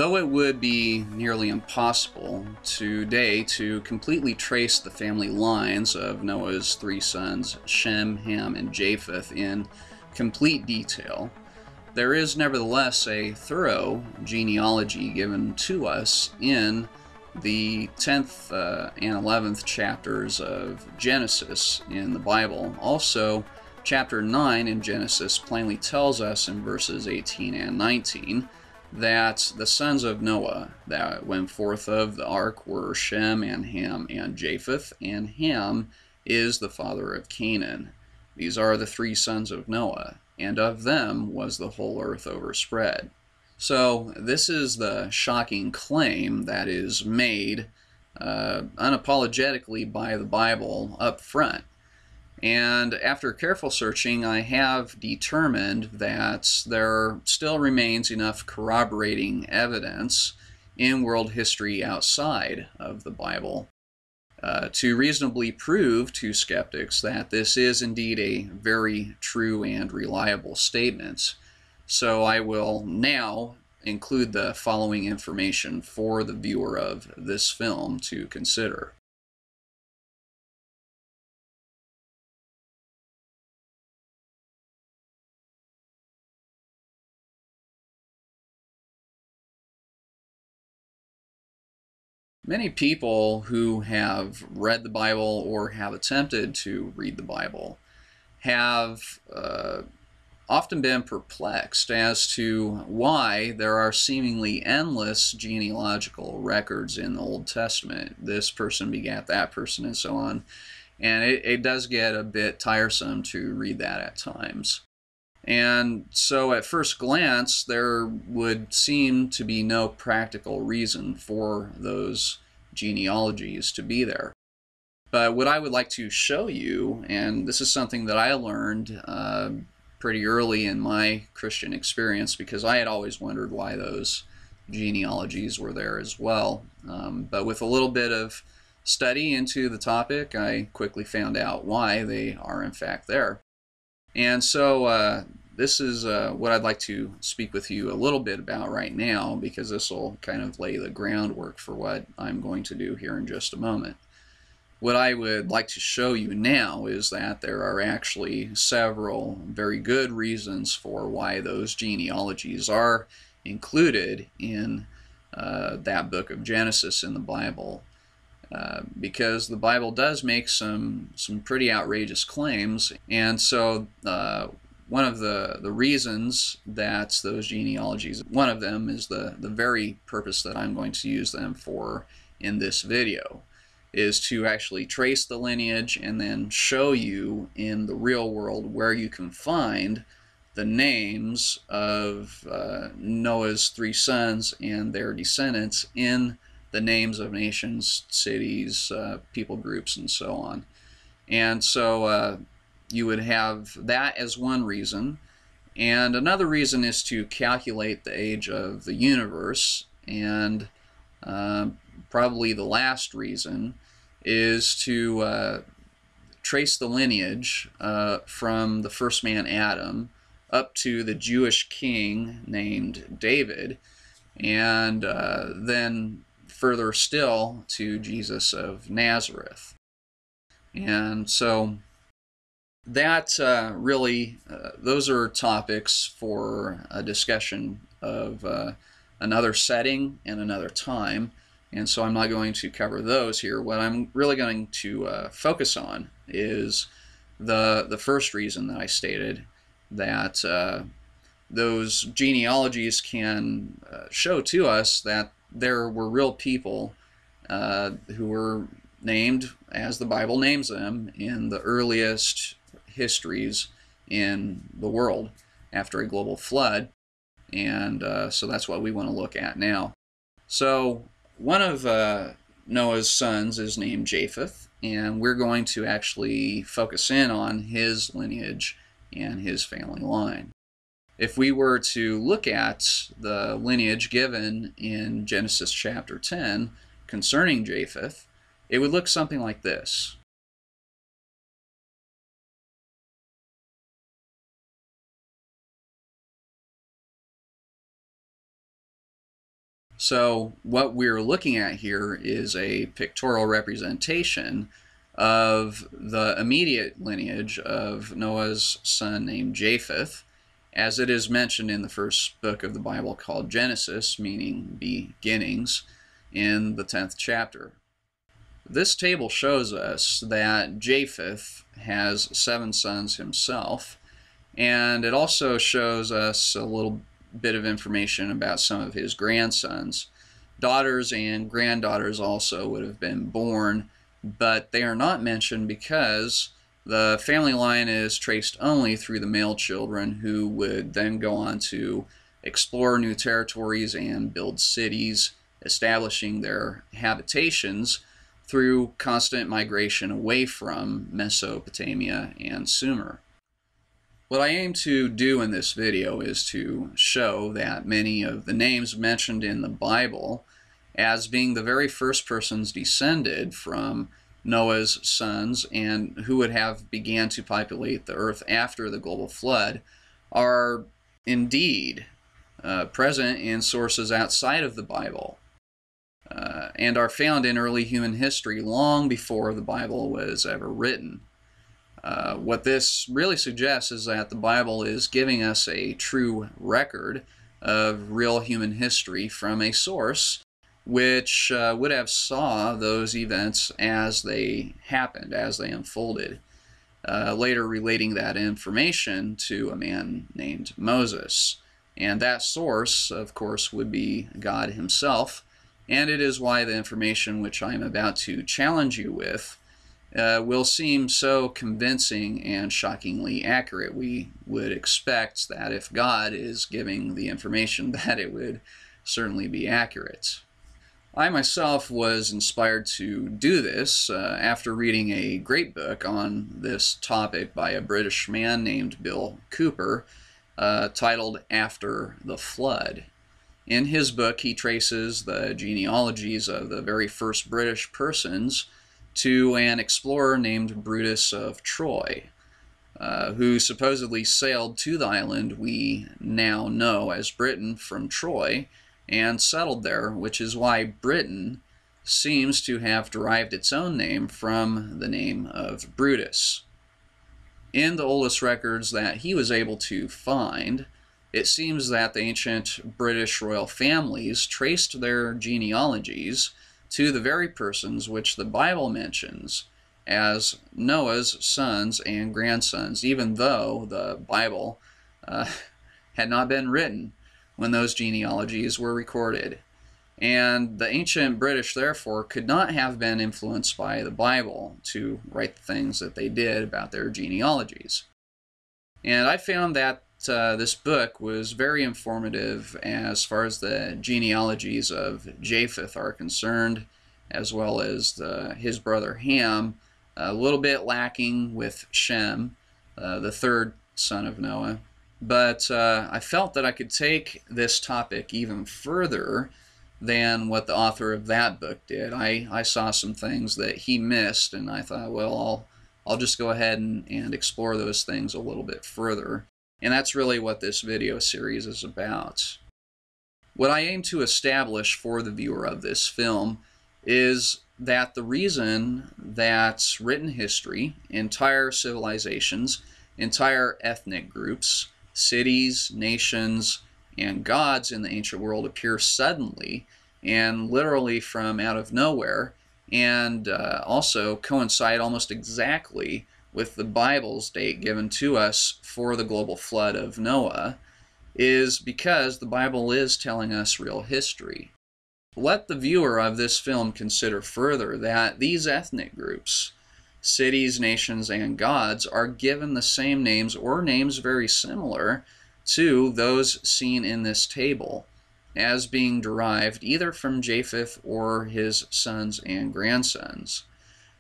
Though it would be nearly impossible today to completely trace the family lines of Noah's three sons, Shem, Ham, and Japheth, in complete detail, there is nevertheless a thorough genealogy given to us in the 10th and 11th chapters of Genesis in the Bible. Also, chapter 9 in Genesis plainly tells us in verses 18 and 19 that the sons of Noah that went forth of the ark were Shem and Ham and Japheth, and Ham is the father of Canaan. These are the three sons of Noah, and of them was the whole earth overspread. So this is the shocking claim that is made unapologetically by the Bible up front. And after careful searching, I have determined that there still remains enough corroborating evidence in world history outside of the Bible to reasonably prove to skeptics that this is indeed a very true and reliable statement. So I will now include the following information for the viewer of this film to consider. Many people who have read the Bible or have attempted to read the Bible have often been perplexed as to why there are seemingly endless genealogical records in the Old Testament. This person begat that person and so on. And it does get a bit tiresome to read that at times. And so at first glance, there would seem to be no practical reason for those genealogies to be there. But what I would like to show you, and this is something that I learned pretty early in my Christian experience, because I had always wondered why those genealogies were there as well. But with a little bit of study into the topic, I quickly found out why they are in fact there. And so this is what I'd like to speak with you a little bit about right now, because this will kind of lay the groundwork for what I'm going to do here in just a moment. What I would like to show you now is that there are actually several very good reasons for why those genealogies are included in that book of Genesis in the Bible. Because the Bible does make some pretty outrageous claims, and so one of the reasons that those genealogies, one of them is the very purpose that I'm going to use them for in this video, is to actually trace the lineage and then show you in the real world where you can find the names of Noah's three sons and their descendants in the names of nations, cities, people groups, and so on. And so you would have that as one reason. And another reason is to calculate the age of the universe. And probably the last reason is to trace the lineage from the first man Adam up to the Jewish king named David, and then further still to Jesus of Nazareth. And so that really, those are topics for a discussion of another setting and another time, and so I'm not going to cover those here. What I'm really going to focus on is the first reason that I stated, that those genealogies can show to us that there were real people who were named as the Bible names them in the earliest histories in the world after a global flood. And so that's what we want to look at now. So one of Noah's sons is named Japheth, and we're going to actually focus in on his lineage and his family line. If we were to look at the lineage given in Genesis chapter 10 concerning Japheth, it would look something like this. So what we're looking at here is a pictorial representation of the immediate lineage of Noah's son named Japheth, as it is mentioned in the first book of the Bible called Genesis, meaning beginnings, in the 10th chapter. This table shows us that Japheth has 7 sons himself, and it also shows us a little bit of information about some of his grandsons. Daughters and granddaughters also would have been born, but they are not mentioned because the family line is traced only through the male children, who would then go on to explore new territories and build cities, establishing their habitations through constant migration away from Mesopotamia and Sumer. What I aim to do in this video is to show that many of the names mentioned in the Bible as being the very first persons descended from Noah's sons and who would have began to populate the earth after the global flood are indeed present in sources outside of the Bible and are found in early human history long before the Bible was ever written. What this really suggests is that the Bible is giving us a true record of real human history from a source which would have saw those events as they happened, as they unfolded, later relating that information to a man named Moses. And that source, of course, would be God himself, and it is why the information which I am about to challenge you with will seem so convincing and shockingly accurate. We would expect that if God is giving the information, that it would certainly be accurate. I myself was inspired to do this after reading a great book on this topic by a British man named Bill Cooper, titled After the Flood. In his book, he traces the genealogies of the very first British persons to an explorer named Brutus of Troy, who supposedly sailed to the island we now know as Britain from Troy and settled there, which is why Britain seems to have derived its own name from the name of Brutus. In the oldest records that he was able to find, it seems that the ancient British royal families traced their genealogies to the very persons which the Bible mentions as Noah's sons and grandsons, even though the Bible had not been written when those genealogies were recorded. And the ancient British, therefore, could not have been influenced by the Bible to write the things that they did about their genealogies. And I found that this book was very informative as far as the genealogies of Japheth are concerned, as well as his brother Ham, a little bit lacking with Shem, the third son of Noah. But I felt that I could take this topic even further than what the author of that book did. I saw some things that he missed, and I thought, well, I'll just go ahead and explore those things a little bit further. And that's really what this video series is about. What I aim to establish for the viewer of this film is that the reason that written history, entire civilizations, entire ethnic groups, cities, nations, and gods in the ancient world appear suddenly and literally from out of nowhere, and also coincide almost exactly with the Bible's date given to us for the global flood of Noah, is because the Bible is telling us real history. Let the viewer of this film consider further that these ethnic groups, cities, nations, and gods, are given the same names or names very similar to those seen in this table, as being derived either from Japheth or his sons and grandsons.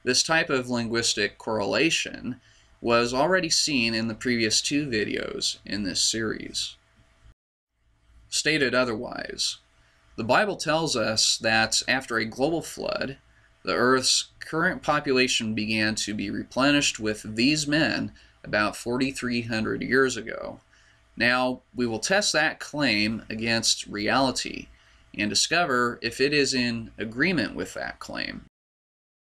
This type of linguistic correlation was already seen in the previous 2 videos in this series. Stated otherwise, the Bible tells us that after a global flood, the Earth's current population began to be replenished with these men about 4,300 years ago. Now, we will test that claim against reality, and discover if it is in agreement with that claim.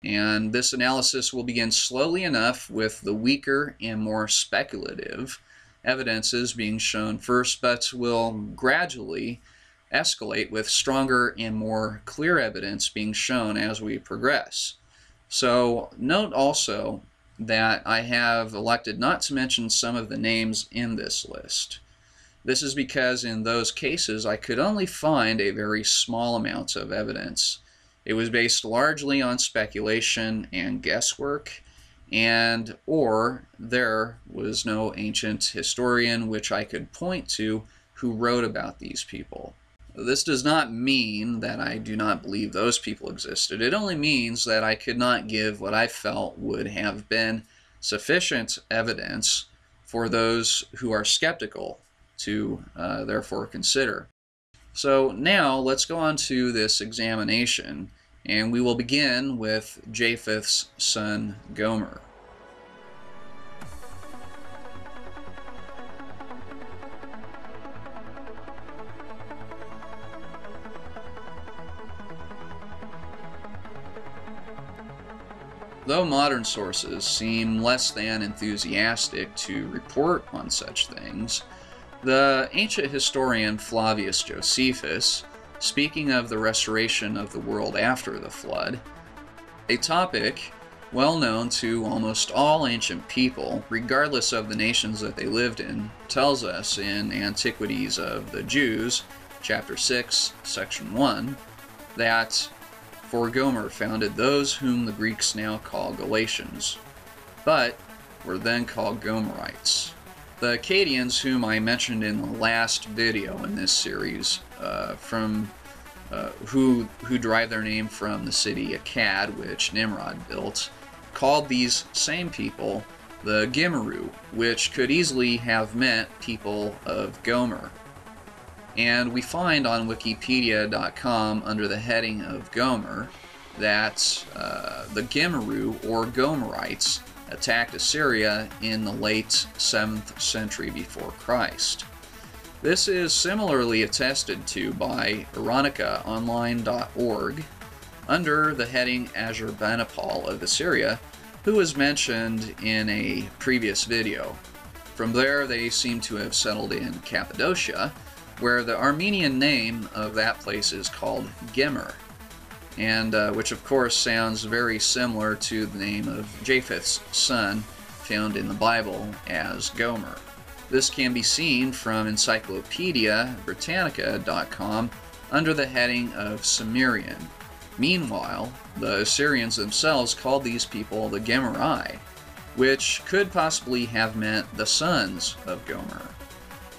And this analysis will begin slowly enough, with the weaker and more speculative evidences being shown first, but will gradually escalate with stronger and more clear evidence being shown as we progress. So note also that I have elected not to mention some of the names in this list. This is because in those cases I could only find a very small amount of evidence. It was based largely on speculation and guesswork, or there was no ancient historian which I could point to who wrote about these people. This does not mean that I do not believe those people existed. It only means that I could not give what I felt would have been sufficient evidence for those who are skeptical to therefore consider. So now let's go on to this examination, and we will begin with Japheth's son Gomer. Though modern sources seem less than enthusiastic to report on such things, the ancient historian Flavius Josephus, speaking of the restoration of the world after the flood, a topic well known to almost all ancient people, regardless of the nations that they lived in, tells us in Antiquities of the Jews, chapter 6, section 1, that for Gomer founded those whom the Greeks now call Galatians, but were then called Gomerites. The Akkadians, whom I mentioned in the last video in this series, who derive their name from the city Akkad, which Nimrod built, called these same people the Gimeru, which could easily have meant people of Gomer. And we find on Wikipedia.com, under the heading of Gomer, that the Gimeru, or Gomerites, attacked Assyria in the late 7th century before Christ. This is similarly attested to by ironicaonline.org, under the heading Ashurbanipal of Assyria, who was mentioned in a previous video. From there, they seem to have settled in Cappadocia, where the Armenian name of that place is called Gemer, and which of course sounds very similar to the name of Japheth's son found in the Bible as Gomer. This can be seen from Encyclopedia Britannica.com under the heading of Sumerian. Meanwhile, the Assyrians themselves called these people the Gemeri, which could possibly have meant the sons of Gomer.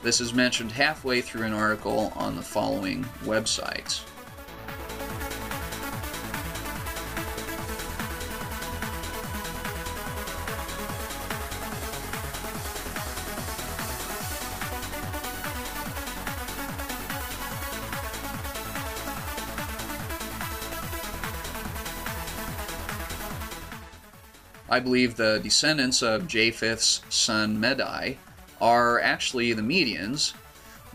This is mentioned halfway through an article on the following website. I believe the descendants of Japheth's son Medai are actually the Medians,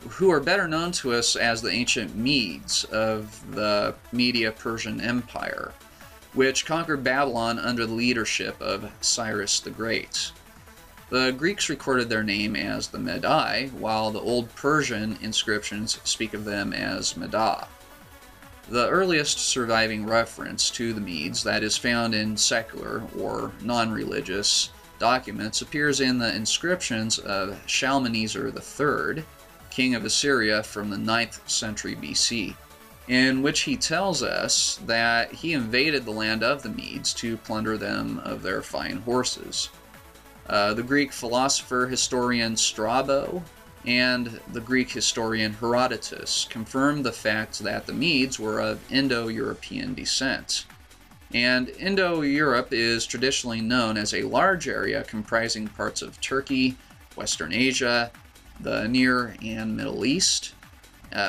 who are better known to us as the ancient Medes of the Media-Persian Empire, which conquered Babylon under the leadership of Cyrus the Great. The Greeks recorded their name as the Medai, while the Old Persian inscriptions speak of them as Medah. The earliest surviving reference to the Medes that is found in secular or non-religious documents appears in the inscriptions of Shalmaneser III, king of Assyria from the 9th century BC, in which he tells us that he invaded the land of the Medes to plunder them of their fine horses. The Greek philosopher-historian Strabo and the Greek historian Herodotus confirmed the fact that the Medes were of Indo-European descent. And Indo-Europe is traditionally known as a large area comprising parts of Turkey, Western Asia, the Near and Middle East,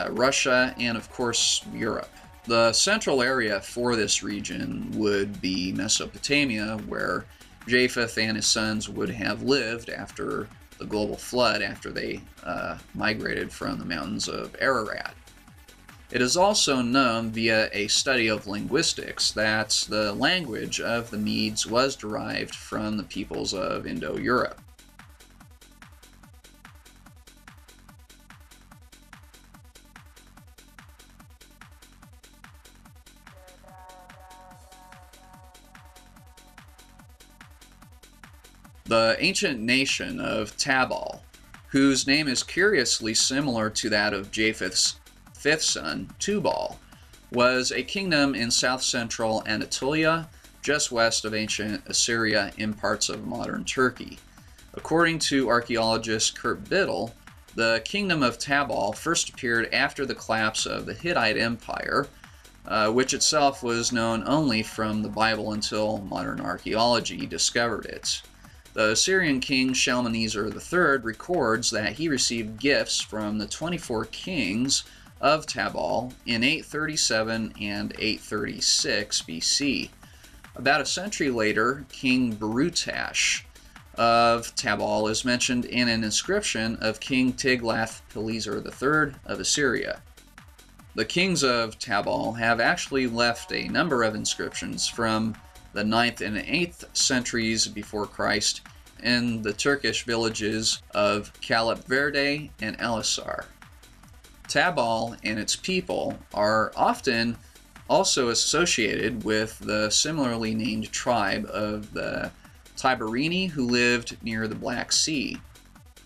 Russia, and of course Europe. The central area for this region would be Mesopotamia, where Japheth and his sons would have lived after the global flood, after they migrated from the mountains of Ararat. It is also known via a study of linguistics that the language of the Medes was derived from the peoples of Indo-Europe. The ancient nation of Tabal, whose name is curiously similar to that of Japheth's fifth son, Tubal, was a kingdom in south-central Anatolia, just west of ancient Assyria in parts of modern Turkey. According to archaeologist Kurt Biddle, the kingdom of Tabal first appeared after the collapse of the Hittite Empire, which itself was known only from the Bible until modern archaeology discovered it. The Assyrian king Shalmaneser III records that he received gifts from the 24 kings of Tabal in 837 and 836 BC. About a century later, King Barutash of Tabal is mentioned in an inscription of King Tiglath-Pileser III of Assyria. The kings of Tabal have actually left a number of inscriptions from the 9th and 8th centuries before Christ in the Turkish villages of Kalep Verde and Elisar. Tabal and its people are often also associated with the similarly named tribe of the Tiberini who lived near the Black Sea.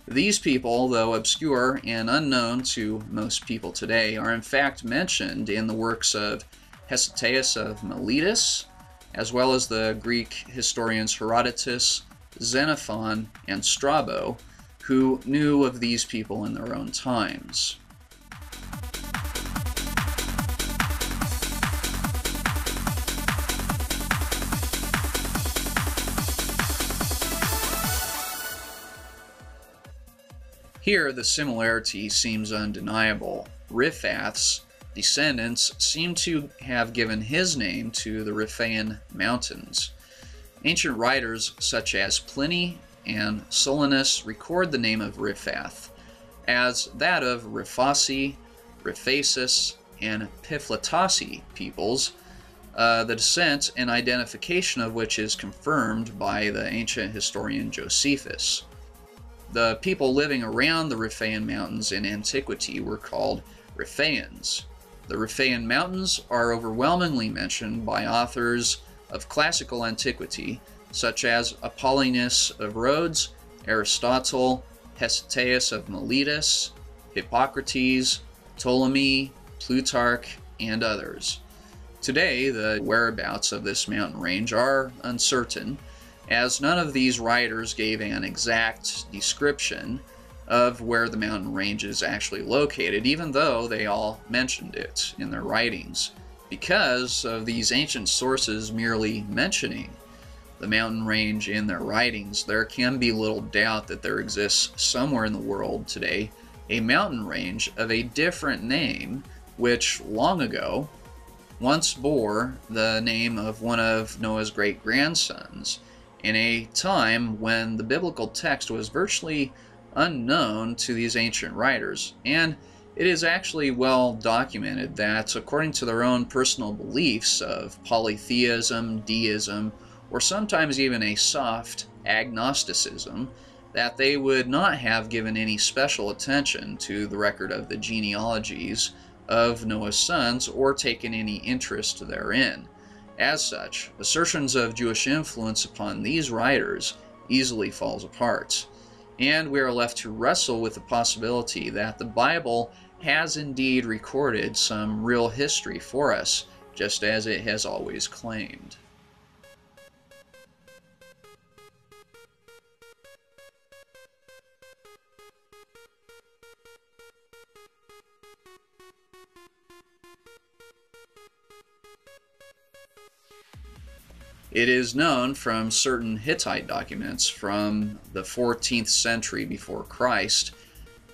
These people, though obscure and unknown to most people today, are in fact mentioned in the works of Hesychius of Miletus, as well as the Greek historians Herodotus, Xenophon, and Strabo, who knew of these people in their own times. Here, the similarity seems undeniable. Riphath's descendants seem to have given his name to the Riphaean Mountains. Ancient writers such as Pliny and Solinus record the name of Riphath as that of Riphasi, Riphasis, and Piphlotasi peoples, the descent and identification of which is confirmed by the ancient historian Josephus. The people living around the Riphaean Mountains in antiquity were called Riphaeans. The Riphaean Mountains are overwhelmingly mentioned by authors of classical antiquity, such as Apollonius of Rhodes, Aristotle, Hesychius of Miletus, Hippocrates, Ptolemy, Plutarch, and others. Today, the whereabouts of this mountain range are uncertain, as none of these writers gave an exact description of where the mountain range is actually located, even though they all mentioned it in their writings. Because of these ancient sources merely mentioning the mountain range in their writings, there can be little doubt that there exists somewhere in the world today a mountain range of a different name, which long ago once bore the name of one of Noah's great-grandsons, in a time when the biblical text was virtually unknown to these ancient writers. And it is actually well documented that, according to their own personal beliefs of polytheism, deism, or sometimes even a soft agnosticism, that they would not have given any special attention to the record of the genealogies of Noah's sons or taken any interest therein. As such, assertions of Jewish influence upon these writers easily falls apart, and we are left to wrestle with the possibility that the Bible has indeed recorded some real history for us, just as it has always claimed. It is known from certain Hittite documents from the 14th century before Christ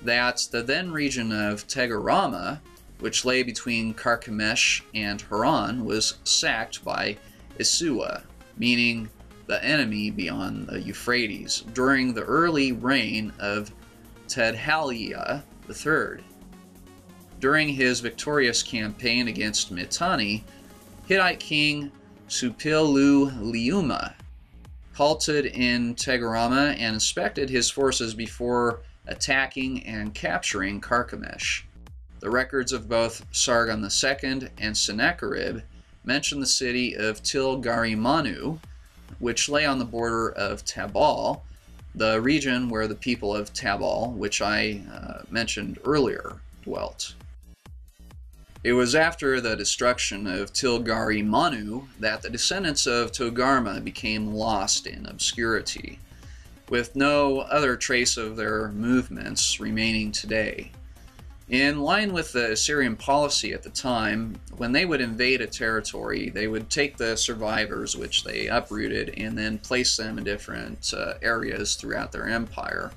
that the then region of Tegorama, which lay between Carchemish and Haran, was sacked by Isua, meaning the enemy beyond the Euphrates, during the early reign of Tedhaliah III. during his victorious campaign against Mitanni, Hittite king Suppiluliuma halted in Tegorama and inspected his forces before attacking and capturing Carchemish. The records of both Sargon II and Sennacherib mention the city of Tilgarimanu, which lay on the border of Tabal, the region where the people of Tabal, which I mentioned earlier, dwelt. It was after the destruction of Tilgarimanu that the descendants of Togarma became lost in obscurity, with no other trace of their movements remaining today. In line with the Assyrian policy at the time, when they would invade a territory, they would take the survivors, which they uprooted, and then place them in different areas throughout their empire,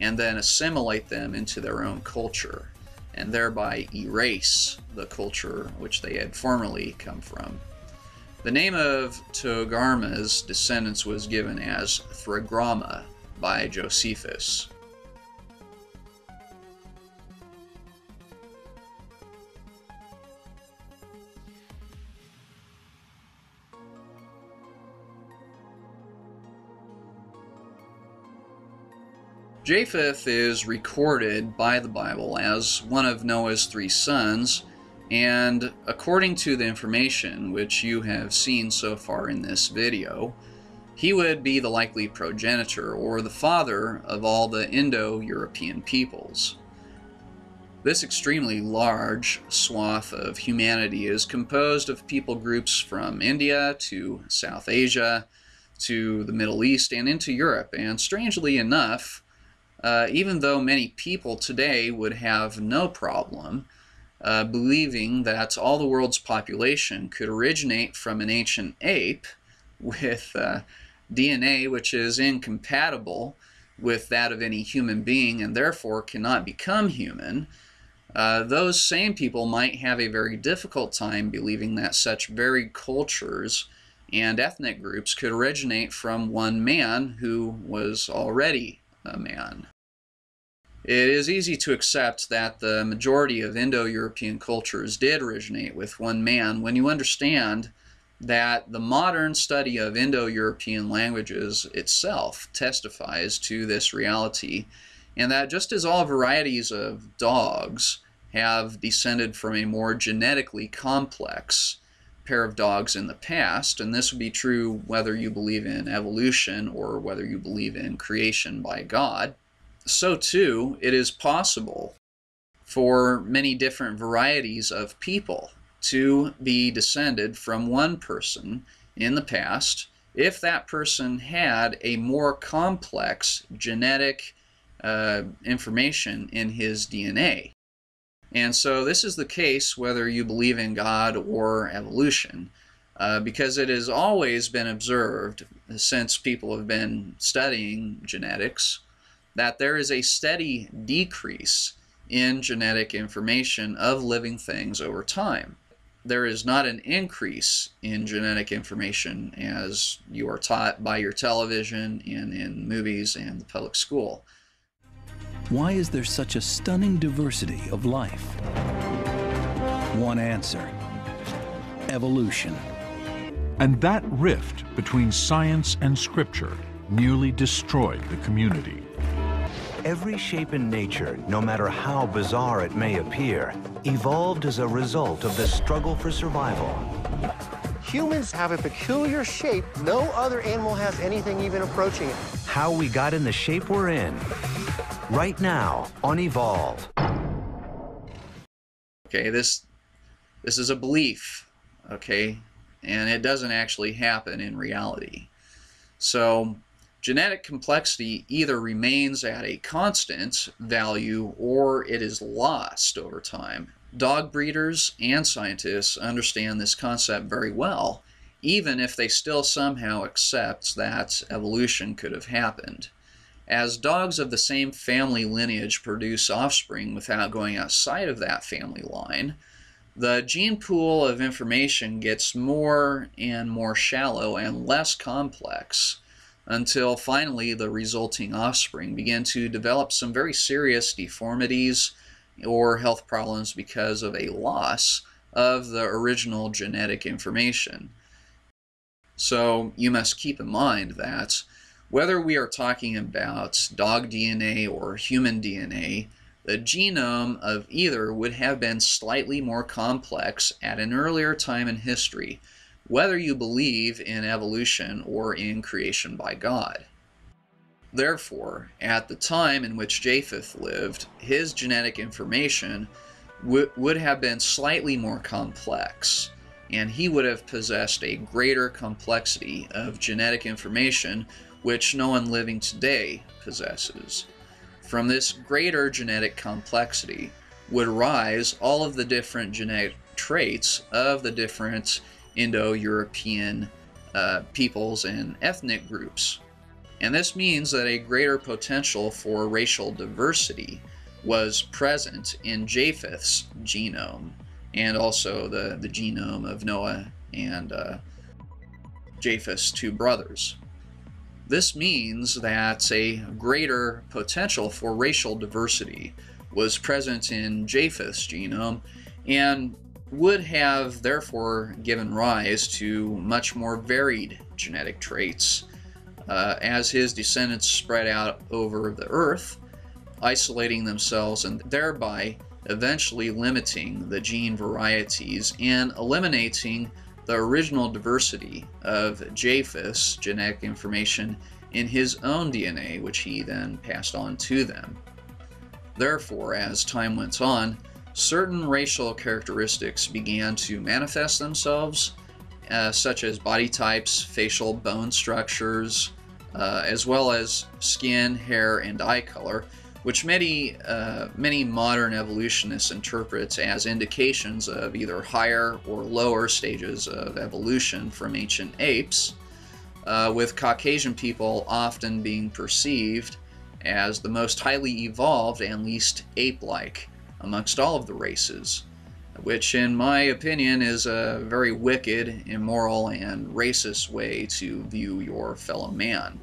and then assimilate them into their own culture, and thereby erase the culture which they had formerly come from. The name of Togarma's descendants was given as Thragrama by Josephus. Japheth is recorded by the Bible as one of Noah's 3 sons, and according to the information which you have seen so far in this video, he would be the likely progenitor or the father of all the Indo-European peoples. This extremely large swath of humanity is composed of people groups from India to South Asia to the Middle East and into Europe, and strangely enough, even though many people today would have no problem believing that all the world's population could originate from an ancient ape with DNA which is incompatible with that of any human being and therefore cannot become human, those same people might have a very difficult time believing that such varied cultures and ethnic groups could originate from one man who was already a man. It is easy to accept that the majority of Indo-European cultures did originate with one man when you understand that the modern study of Indo-European languages itself testifies to this reality, and that just as all varieties of dogs have descended from a more genetically complex pair of dogs in the past, and this would be true whether you believe in evolution or whether you believe in creation by God, so too it is possible for many different varieties of people to be descended from one person in the past if that person had a more complex genetic information in his DNA. And so this is the case whether you believe in God or evolution, because it has always been observed since people have been studying genetics that there is a steady decrease in genetic information of living things over time. There is not an increase in genetic information as you are taught by your television and in movies and the public school. Why is there such a stunning diversity of life? One answer: evolution. And that rift between science and scripture nearly destroyed the community. Every shape in nature, no matter how bizarre it may appear, evolved as a result of the struggle for survival. Humans have a peculiar shape. No other animal has anything even approaching it. How we got in the shape we're in, right now on Evolve. Okay, this is a belief, okay, and it doesn't actually happen in reality. So genetic complexity either remains at a constant value or it is lost over time. Dog breeders and scientists understand this concept very well, even if they still somehow accept that evolution could have happened. As dogs of the same family lineage produce offspring without going outside of that family line, the gene pool of information gets more and more shallow and less complex, until finally the resulting offspring begin to develop some very serious deformities, or health problems because of a loss of the original genetic information. So you must keep in mind that whether we are talking about dog DNA or human DNA, the genome of either would have been slightly more complex at an earlier time in history, whether you believe in evolution or in creation by God. Therefore, at the time in which Japheth lived, his genetic information would have been slightly more complex, and he would have possessed a greater complexity of genetic information which no one living today possesses. From this greater genetic complexity would rise all of the different genetic traits of the different Indo-European peoples and ethnic groups. And this means that a greater potential for racial diversity was present in Japheth's genome, and also the genome of Noah and Japheth's two brothers. This means that a greater potential for racial diversity was present in Japheth's genome and would have therefore given rise to much more varied genetic traits as his descendants spread out over the earth, isolating themselves and thereby eventually limiting the gene varieties and eliminating the original diversity of Japheth's genetic information in his own DNA, which he then passed on to them. Therefore, as time went on, certain racial characteristics began to manifest themselves, such as body types, facial bone structures, as well as skin, hair, and eye color, which many modern evolutionists interpret as indications of either higher or lower stages of evolution from ancient apes, with Caucasian people often being perceived as the most highly evolved and least ape-like amongst all of the races, which in my opinion is a very wicked, immoral, and racist way to view your fellow man.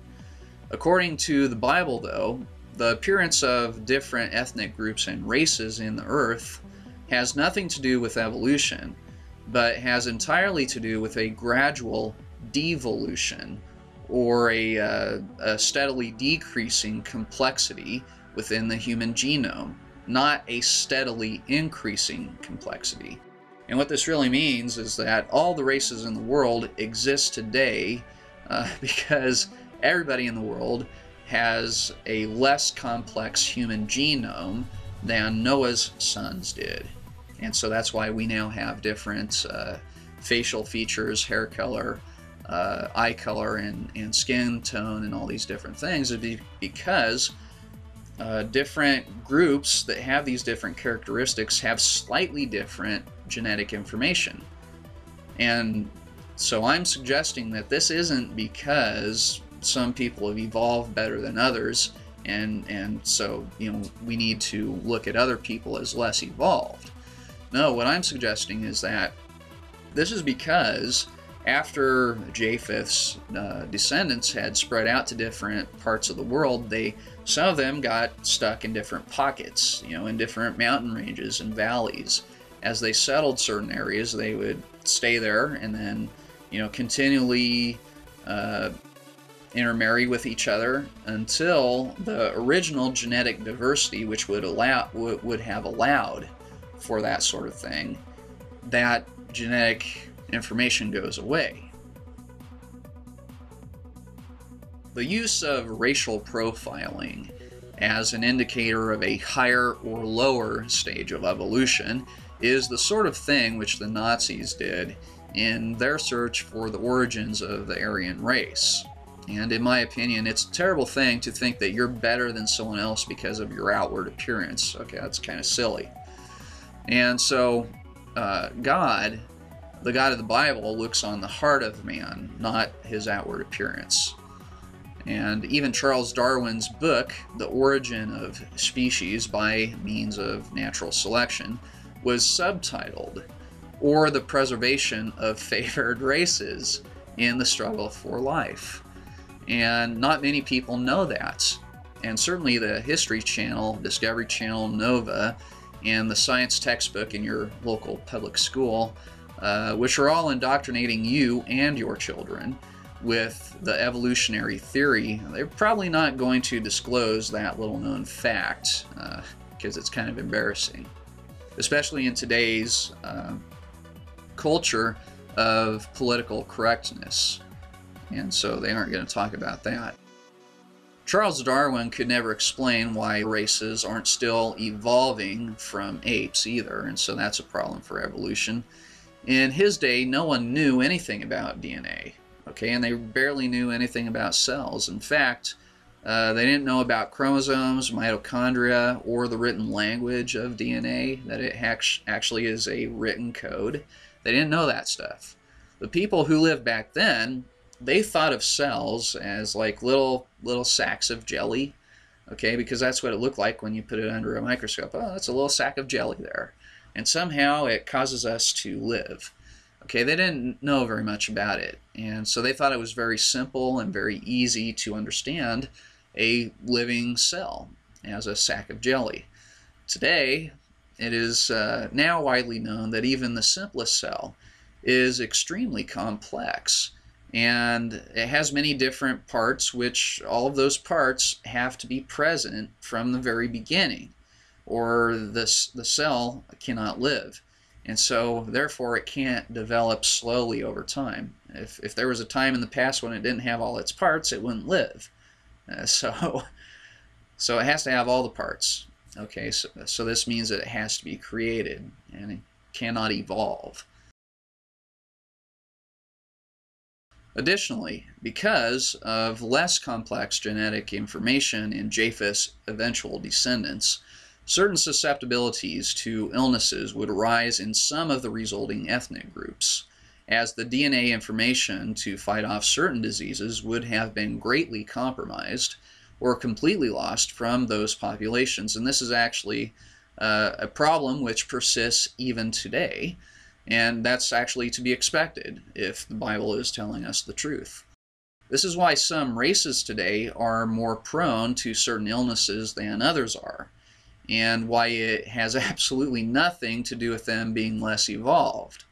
According to the Bible, though, the appearance of different ethnic groups and races in the earth has nothing to do with evolution, but has entirely to do with a gradual devolution, or a steadily decreasing complexity within the human genome, not a steadily increasing complexity. And what this really means is that all the races in the world exist today because everybody in the world has a less complex human genome than Noah's sons did. And so that's why we now have different facial features, hair color, eye color, and skin tone, and all these different things, because different groups that have these different characteristics have slightly different genetic information. And so I'm suggesting that this isn't because some people have evolved better than others, and so we need to look at other people as less evolved. No, what I'm suggesting is that this is because after Japheth's descendants had spread out to different parts of the world, some of them got stuck in different pockets, in different mountain ranges and valleys. As they settled certain areas, they would stay there and then, continually intermarry with each other until the original genetic diversity, which would have allowed for that sort of thing, that genetic information goes away. The use of racial profiling as an indicator of a higher or lower stage of evolution is the sort of thing which the Nazis did in their search for the origins of the Aryan race. And in my opinion, it's a terrible thing to think that you're better than someone else because of your outward appearance. Okay, that's kind of silly. And so God, the God of the Bible, looks on the heart of man, not his outward appearance. And even Charles Darwin's book, The Origin of Species by Means of Natural Selection, was subtitled, "Or the Preservation of Favored Races in the Struggle for Life." And not many people know that. And certainly the History Channel, Discovery Channel, Nova, and the science textbook in your local public school, which are all indoctrinating you and your children with the evolutionary theory, they're probably not going to disclose that little known fact because it's kind of embarrassing, especially in today's culture of political correctness. And so they aren't going to talk about that. Charles Darwin could never explain why races aren't still evolving from apes either, and so that's a problem for evolution. In his day, no one knew anything about DNA, okay, and they barely knew anything about cells. In fact, they didn't know about chromosomes, mitochondria, or the written language of DNA, that it actually is a written code. They didn't know that stuff. The people who lived back then, they thought of cells as like little sacks of jelly, okay, because that's what it looked like when you put it under a microscope. Oh, that's a little sack of jelly there. And somehow it causes us to live. Okay, they didn't know very much about it. And so they thought it was very simple and very easy to understand a living cell as a sack of jelly. Today, it is now widely known that even the simplest cell is extremely complex. And it has many different parts, which all of those parts have to be present from the very beginning, or the cell cannot live. And so, therefore, it can't develop slowly over time. If there was a time in the past when it didn't have all its parts, it wouldn't live. So it has to have all the parts. Okay, so this means that it has to be created, and it cannot evolve. Additionally, because of less complex genetic information in Japheth's eventual descendants, certain susceptibilities to illnesses would arise in some of the resulting ethnic groups, as the DNA information to fight off certain diseases would have been greatly compromised or completely lost from those populations. And this is actually a problem which persists even today. And that's actually to be expected if the Bible is telling us the truth. This is why some races today are more prone to certain illnesses than others are, and why it has absolutely nothing to do with them being less evolved,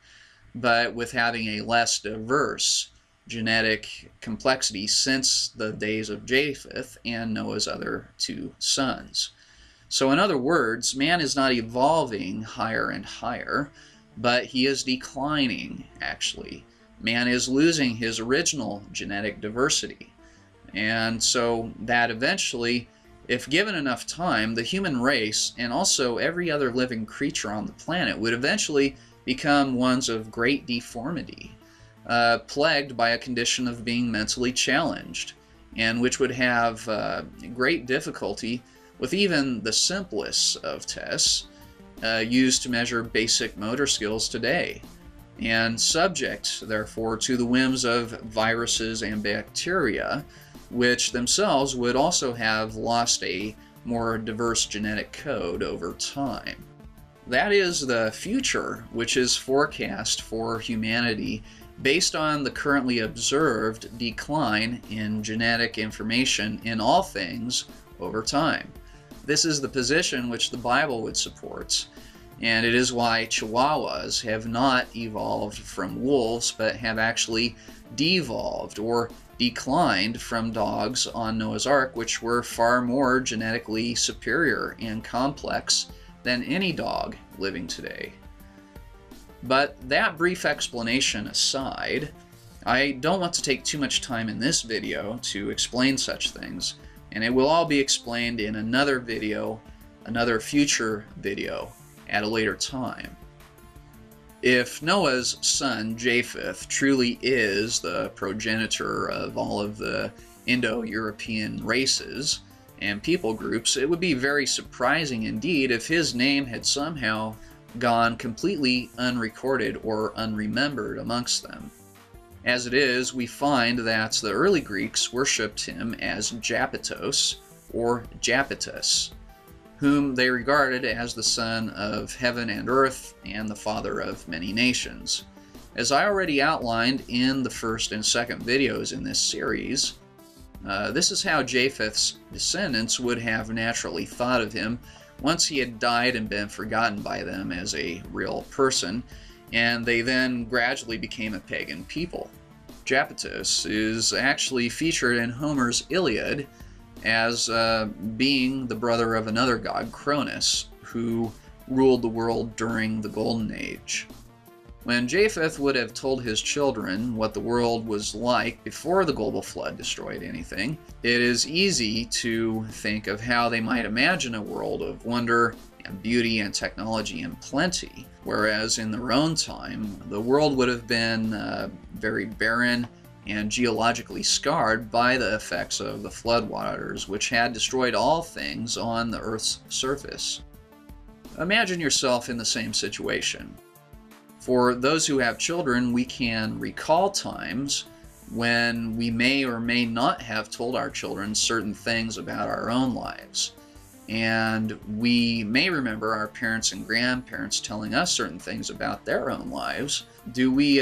but with having a less diverse genetic complexity since the days of Japheth and Noah's other two sons. So in other words, man is not evolving higher and higher, but he is declining, actually. Man is losing his original genetic diversity. And so that eventually, if given enough time, the human race and also every other living creature on the planet would eventually become ones of great deformity, plagued by a condition of being mentally challenged, and which would have great difficulty with even the simplest of tests, used to measure basic motor skills today, and subject, therefore, to the whims of viruses and bacteria, which themselves would also have lost a more diverse genetic code over time. That is the future which is forecast for humanity based on the currently observed decline in genetic information in all things over time. This is the position which the Bible would support, and it is why Chihuahuas have not evolved from wolves, but have actually devolved or declined from dogs on Noah's Ark, which were far more genetically superior and complex than any dog living today. But that brief explanation aside, I don't want to take too much time in this video to explain such things, and it will all be explained in another video, another future video, at a later time. If Noah's son Japheth truly is the progenitor of all of the Indo-European races and people groups, it would be very surprising indeed if his name had somehow gone completely unrecorded or unremembered amongst them. As it is, we find that the early Greeks worshipped him as Japhetos, or Japetus, whom they regarded as the son of heaven and earth and the father of many nations. As I already outlined in the first and second videos in this series, this is how Japheth's descendants would have naturally thought of him once he had died and been forgotten by them as a real person, and they then gradually became a pagan people. Japheth is actually featured in Homer's Iliad as being the brother of another god, Cronus, who ruled the world during the Golden Age. When Japheth would have told his children what the world was like before the global flood destroyed anything, it is easy to think of how they might imagine a world of wonder and beauty and technology and plenty, whereas in their own time, the world would have been very barren and geologically scarred by the effects of the floodwaters, which had destroyed all things on the Earth's surface. Imagine yourself in the same situation. For those who have children, we can recall times when we may or may not have told our children certain things about our own lives. And we may remember our parents and grandparents telling us certain things about their own lives. Do we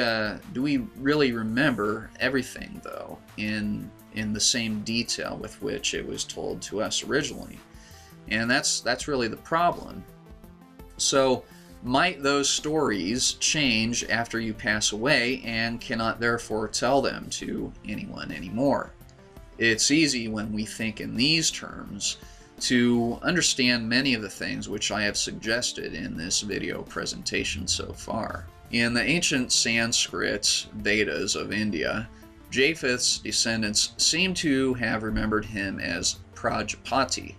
really remember everything, though, in the same detail with which it was told to us originally? And that's really the problem. So, might those stories change after you pass away and cannot therefore tell them to anyone anymore? It's easy when we think in these terms to understand many of the things which I have suggested in this video presentation so far. In the ancient Sanskrit Vedas of India, Japheth's descendants seem to have remembered him as Prajapati,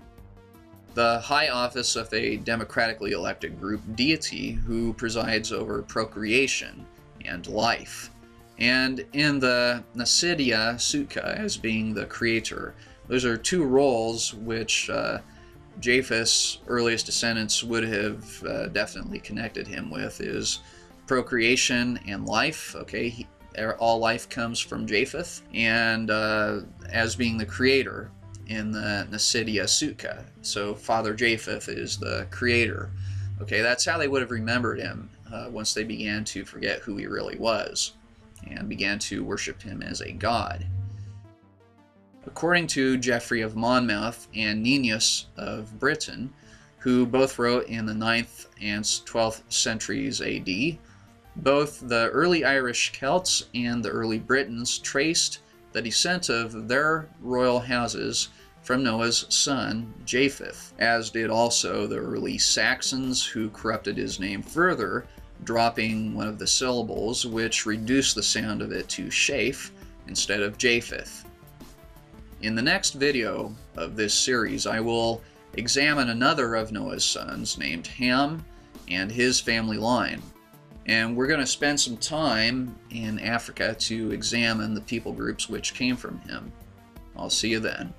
the high office of a democratically elected group deity who presides over procreation and life, and in the Nasiddha Sutta as being the creator. Those are two roles which Japheth's earliest descendants would have definitely connected him with, is procreation and life. Okay, all life comes from Japheth, and as being the creator in the Nasiddha Sutta. So Father Japheth is the creator. Okay, that's how they would have remembered him once they began to forget who he really was and began to worship him as a god. According to Geoffrey of Monmouth and Nennius of Britain, who both wrote in the 9th and 12th centuries AD, both the early Irish Celts and the early Britons traced the descent of their royal houses from Noah's son, Japheth, as did also the early Saxons, who corrupted his name further, dropping one of the syllables, which reduced the sound of it to Shaph instead of Japheth. In the next video of this series, I will examine another of Noah's sons named Ham and his family line. And we're going to spend some time in Africa to examine the people groups which came from him. I'll see you then.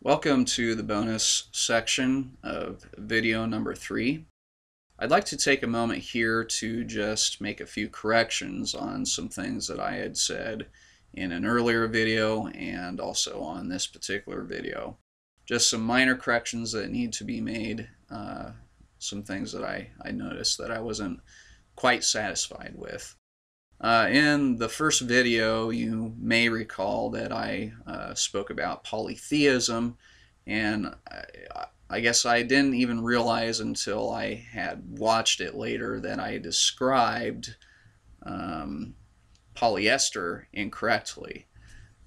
Welcome to the bonus section of video number 3. I'd like to take a moment here to just make a few corrections on some things that I had said in an earlier video and also on this particular video. Just some minor corrections that need to be made, some things that I noticed that I wasn't quite satisfied with. In the first video, you may recall that I spoke about polytheism, and I guess I didn't even realize until I had watched it later that I described polyester incorrectly.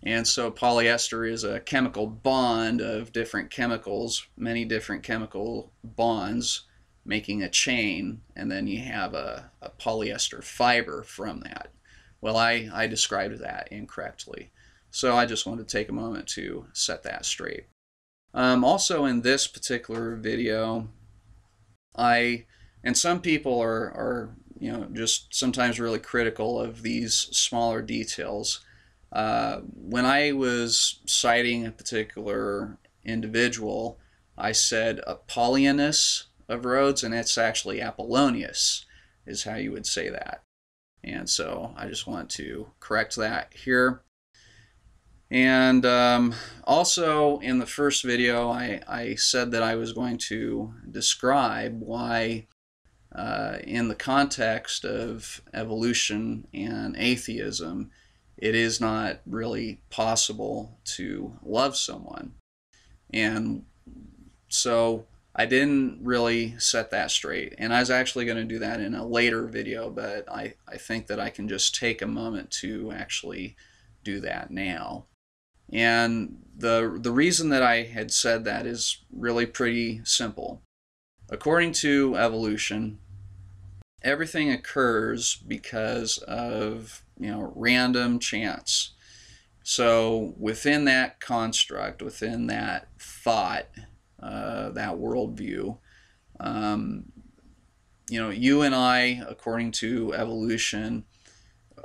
And so polyester is a chemical bond of different chemicals, many different chemical bonds making a chain, and then you have a polyester fiber from that. Well, I described that incorrectly, so I just wanted to take a moment to set that straight. Also in this particular video, and some people are just sometimes really critical of these smaller details. When I was citing a particular individual, I said Apollonius of Rhodes, and it's actually Apollonius is how you would say that. And so I just want to correct that here. And also in the first video, I said that I was going to describe why in the context of evolution and atheism, it is not really possible to love someone. And so I didn't really set that straight, and I was actually going to do that in a later video, but I think that I can just take a moment to actually do that now. And the reason that I had said that is really pretty simple. According to evolution, everything occurs because of random chance. So within that construct, within that thought, that worldview, you and I, according to evolution,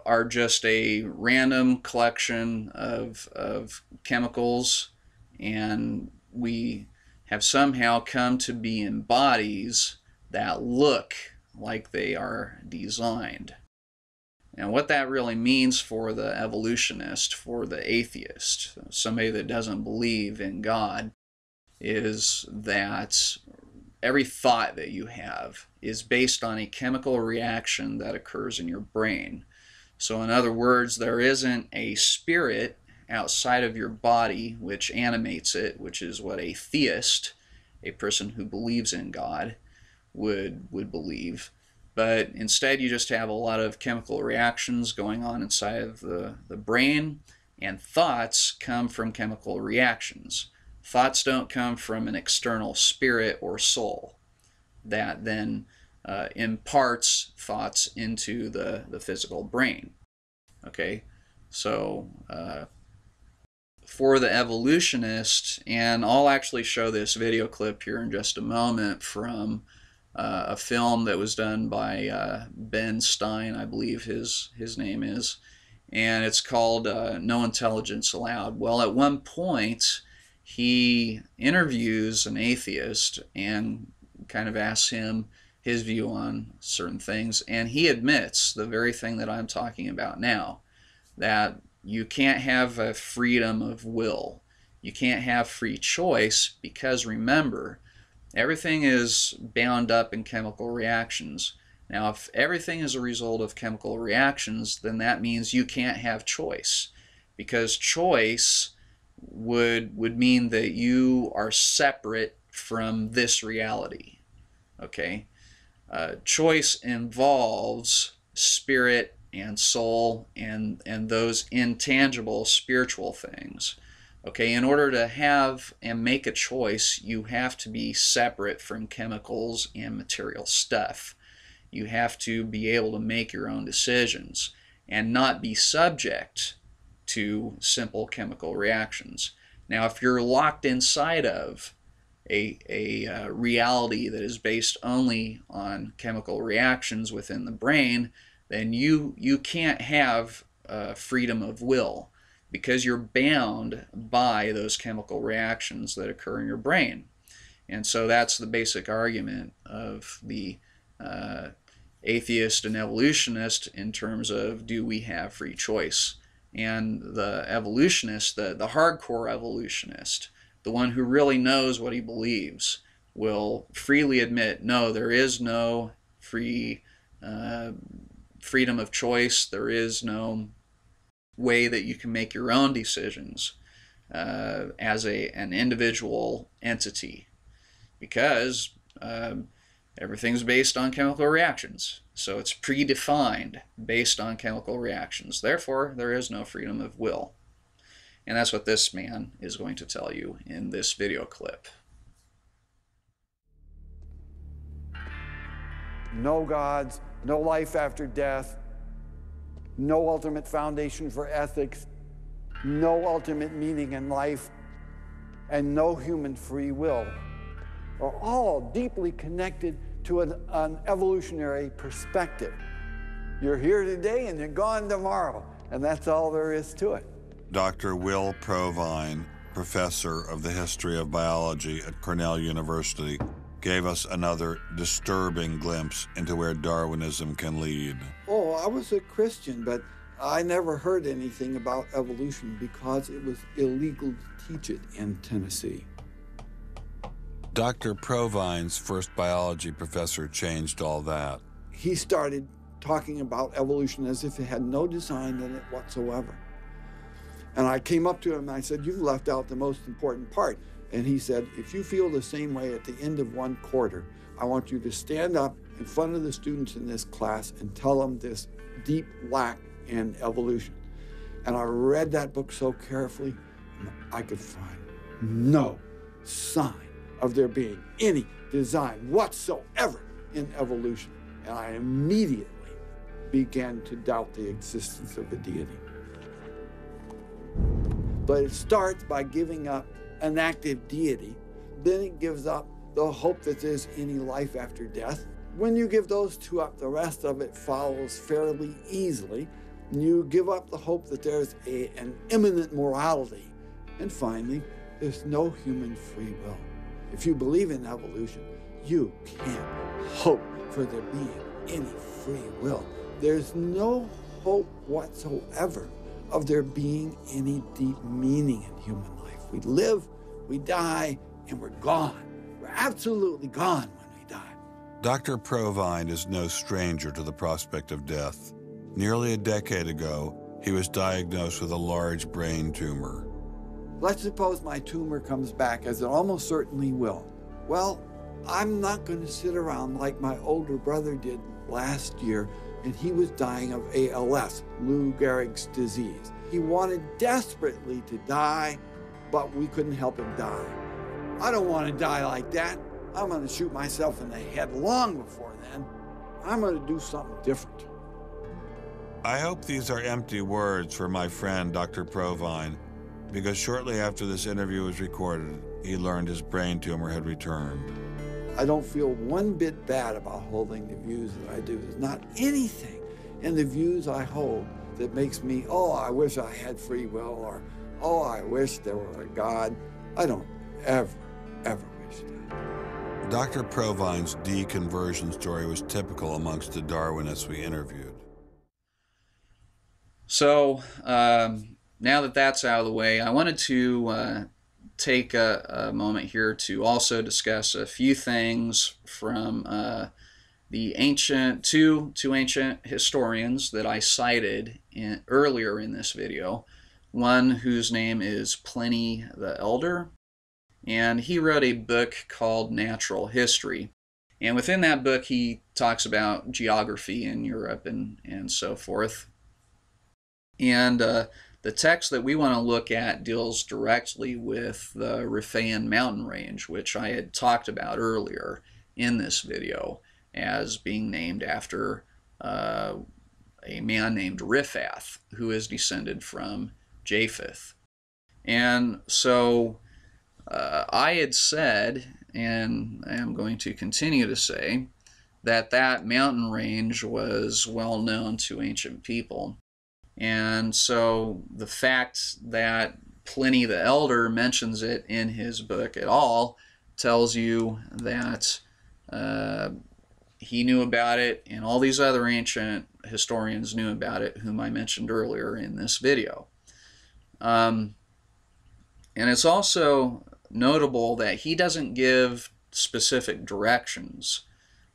are just a random collection of chemicals, and we have somehow come to be in bodies that look like they are designed. And what that really means for the evolutionist, for the atheist, somebody that doesn't believe in God, is that every thought that you have is based on a chemical reaction that occurs in your brain. So in other words, there isn't a spirit outside of your body which animates it, which is what a theist, a person who believes in God, would believe. But instead you just have a lot of chemical reactions going on inside of the brain, and thoughts come from chemical reactions. Thoughts don't come from an external spirit or soul that then imparts thoughts into the physical brain. Okay, so for the evolutionist, and I'll actually show this video clip here in just a moment from a film that was done by Ben Stein, I believe his name is, and it's called No Intelligence Allowed. Well, at one point he interviews an atheist and kind of asks him his view on certain things, and he admits the very thing that I'm talking about now, that you can't have a freedom of will. You can't have free choice, because remember, everything is bound up in chemical reactions. Now, if everything is a result of chemical reactions, then that means you can't have choice, because choice would mean that you are separate from this reality. Okay, choice involves spirit and soul and those intangible spiritual things. Okay, in order to have and make a choice, you have to be separate from chemicals and material stuff. You have to be able to make your own decisions and not be subject to simple chemical reactions. Now, if you're locked inside of a reality that is based only on chemical reactions within the brain, then you can't have freedom of will. because you're bound by those chemical reactions that occur in your brain. And so that's the basic argument of the atheist and evolutionist in terms of, do we have free choice? And the evolutionist, the hardcore evolutionist, the one who really knows what he believes, will freely admit, no, there is no freedom of choice. There is no way that you can make your own decisions as an individual entity, because everything's based on chemical reactions. So it's predefined based on chemical reactions. Therefore, there is no freedom of will. And that's what this man is going to tell you in this video clip. No gods, no life after death, no ultimate foundation for ethics, no ultimate meaning in life, and no human free will are all deeply connected to an evolutionary perspective. You're here today and you're gone tomorrow, and that's all there is to it. Dr. Will Provine, professor of the history of biology at Cornell University, gave us another disturbing glimpse into where Darwinism can lead. Oh, I was a Christian, but I never heard anything about evolution because it was illegal to teach it in Tennessee. Dr. Provine's first biology professor changed all that. He started talking about evolution as if it had no design in it whatsoever. And I came up to him and I said, "You've left out the most important part." And he said, "If you feel the same way at the end of one quarter, I want you to stand up in front of the students in this class and tell them this deep lack in evolution." And I read that book so carefully, and I could find no sign of there being any design whatsoever in evolution. And I immediately began to doubt the existence of a deity. But it starts by giving up an active deity. Then it gives up the hope that there's any life after death. When you give those two up, the rest of it follows fairly easily. You give up the hope that there's an imminent morality. And finally, there's no human free will. If you believe in evolution, you can't hope for there being any free will. There's no hope whatsoever of there being any deep meaning in human life. We live, we die, and we're gone. We're absolutely gone when we die. Dr. Provine is no stranger to the prospect of death. Nearly a decade ago, he was diagnosed with a large brain tumor. Let's suppose my tumor comes back, as it almost certainly will. Well, I'm not going to sit around like my older brother did last year, and he was dying of ALS, Lou Gehrig's disease. He wanted desperately to die, but we couldn't help him die. I don't want to die like that. I'm going to shoot myself in the head long before then. I'm going to do something different. I hope these are empty words for my friend, Dr. Provine, because shortly after this interview was recorded, he learned his brain tumor had returned. I don't feel one bit bad about holding the views that I do. There's not anything in the views I hold that makes me, oh, I wish I had free will, or, oh, I wish there were a God. I don't ever wish that. Dr. Provine's deconversion story was typical amongst the Darwinists we interviewed. So, now that that's out of the way, I wanted to take a moment here to also discuss a few things from the two ancient historians that I cited earlier in this video. One whose name is Pliny the Elder, and he wrote a book called Natural History. And within that book, he talks about geography in Europe and so forth. And the text that we want to look at deals directly with the Riphaean mountain range, which I had talked about earlier in this video as being named after a man named Japheth, who is descended from Japheth. And so I had said, and I am going to continue to say, that that mountain range was well known to ancient people. And so the fact that Pliny the Elder mentions it in his book at all tells you that he knew about it, and all these other ancient historians knew about it, whom I mentioned earlier in this video. And it's also notable that he doesn't give specific directions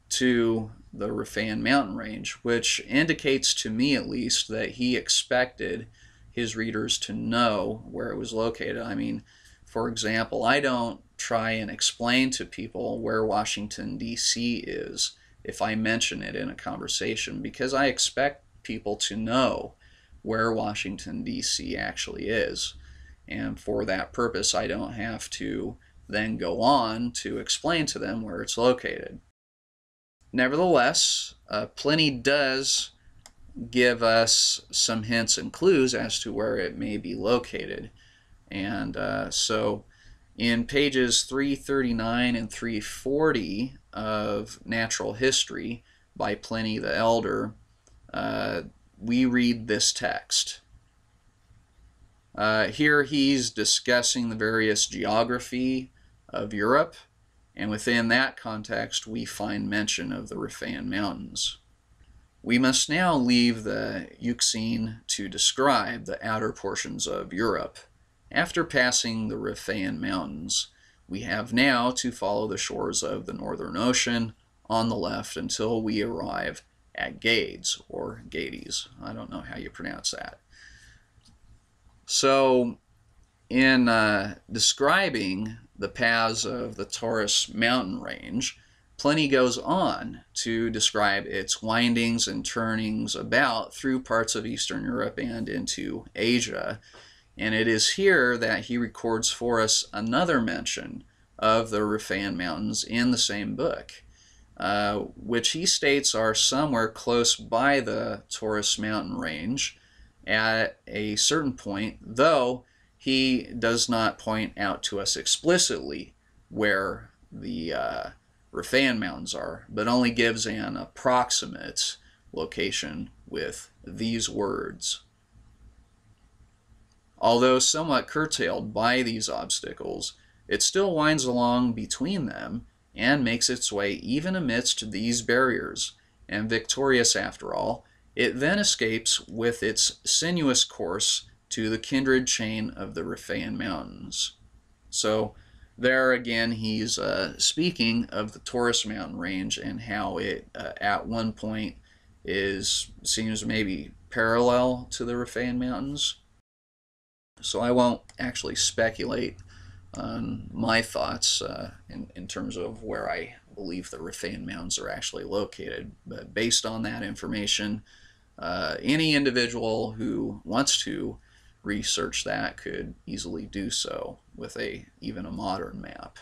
to the Riphaean mountain range, which indicates to me at least that he expected his readers to know where it was located. I mean, for example, I don't try and explain to people where Washington, D.C. is if I mention it in a conversation, because I expect people to know where Washington, D.C. actually is. And for that purpose, I don't have to then go on to explain to them where it's located. Nevertheless, Pliny does give us some hints and clues as to where it may be located. And so in pages 339 and 340 of Natural History by Pliny the Elder, we read this text. Here he's discussing the various geography of Europe, and within that context we find mention of the Riphaean Mountains. We must now leave the Euxine to describe the outer portions of Europe. After passing the Riphaean Mountains, we have now to follow the shores of the Northern Ocean on the left until we arrive at Gades, or Gades. I don't know how you pronounce that. So, in describing the paths of the Taurus mountain range, Pliny goes on to describe its windings and turnings about through parts of Eastern Europe and into Asia. And it is here that he records for us another mention of the Riphaean Mountains in the same book, which he states are somewhere close by the Taurus mountain range at a certain point, though he does not point out to us explicitly where the Riphaean Mountains are, but only gives an approximate location with these words. Although somewhat curtailed by these obstacles, it still winds along between them and makes its way even amidst these barriers, and victorious after all, it then escapes with its sinuous course to the kindred chain of the Riphaean Mountains. So there again he's speaking of the Taurus mountain range and how it at one point seems maybe parallel to the Riphaean Mountains. So I won't actually speculate on my thoughts in terms of where I believe the Riphaean Mountains are actually located, but based on that information, any individual who wants to research that could easily do so with even a modern map.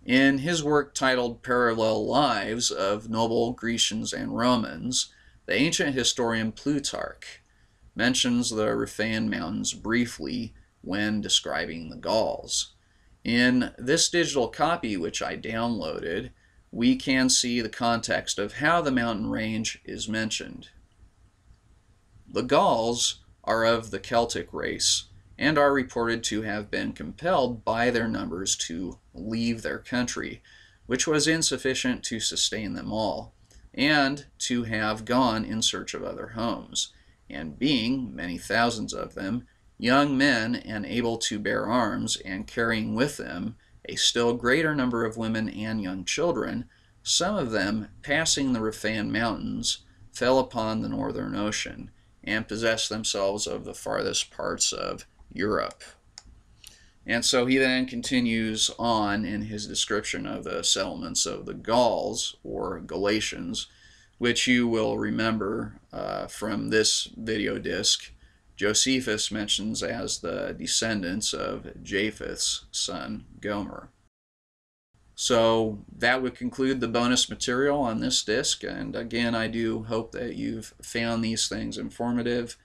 In his work titled Parallel Lives of Noble Grecians and Romans, the ancient historian Plutarch mentions the Riphaean Mountains briefly when describing the Gauls. In this digital copy, which I downloaded, we can see the context of how the mountain range is mentioned. The Gauls are of the Celtic race and are reported to have been compelled by their numbers to leave their country, which was insufficient to sustain them all, and to have gone in search of other homes, and being, many thousands of them, young men and able to bear arms, and carrying with them a still greater number of women and young children, some of them, passing the Riphaean Mountains, fell upon the Northern Ocean, and possessed themselves of the farthest parts of Europe. And so he then continues on in his description of the settlements of the Gauls, or Galatians, which you will remember from this video disc, Josephus mentions as the descendants of Japheth's son Gomer. So that would conclude the bonus material on this disc, and again I do hope that you've found these things informative,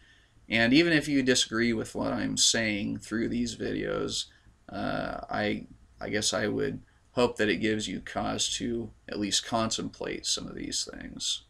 and even if you disagree with what I'm saying through these videos, I guess I would hope that it gives you cause to at least contemplate some of these things.